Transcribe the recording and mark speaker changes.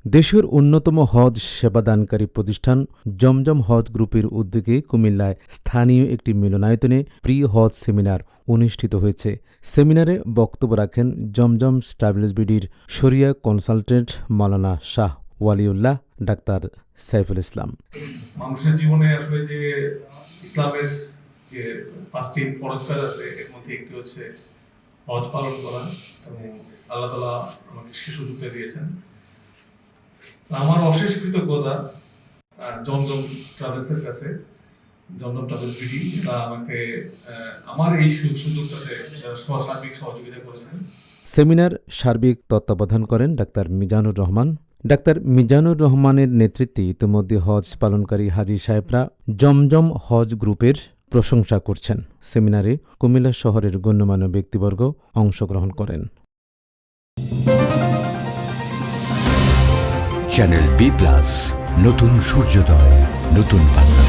Speaker 1: দেশের অন্যতম হজ সেবাদানকারী প্রতিষ্ঠান জমজম হজ গ্রুপের উদ্যোগে কুমিল্লায় স্থানীয় একটি মিলনায়তনে প্রি হজ সেমিনার অনুষ্ঠিত হয়েছে। সেমিনারে বক্তব্য রাখেন জমজম ট্রাভেলস বিডির শরিয়া কনসালটেন্ট মাওলানা শাহ ওয়ালিউল্লাহ ডাক্তার সাইফুল ইসলাম।
Speaker 2: মানুষের জীবনে আসলে যে ইসলামের যে 5টি ফরজ কাজ আছে এর মধ্যে একটি হচ্ছে হজ পালন করা, এবং আল্লাহ তাআলা আমাকে সে সুযোগটা দিয়েছেন। আমার অশেষ কৃতজ্ঞতা জমজম ট্রাভেলসের কাছে, জমজম ট্রাভেলস বিডি, তারা আমাকে আমার এই সুযোগটাতে সার্বিক সহযোগিতা করেছেন।
Speaker 1: সেমিনার সার্বিক তত্ত্বাবধান করেন ডাক্তার মিজানুর রহমান। ডাক্তার মিজানুর রহমানের নেতৃত্বে ইতিমধ্যে হজ পালনকারী হাজী সাহেবরা জমজম হজ গ্রুপের প্রশংসা করছেন। সেমিনারে কুমিল্লা শহরের গণ্যমান্য ব্যক্তিবর্গ অংশগ্রহণ করেন।
Speaker 3: চ্যানেল বি+, নতুন সূর্যোদয়, নতুন বাংলা।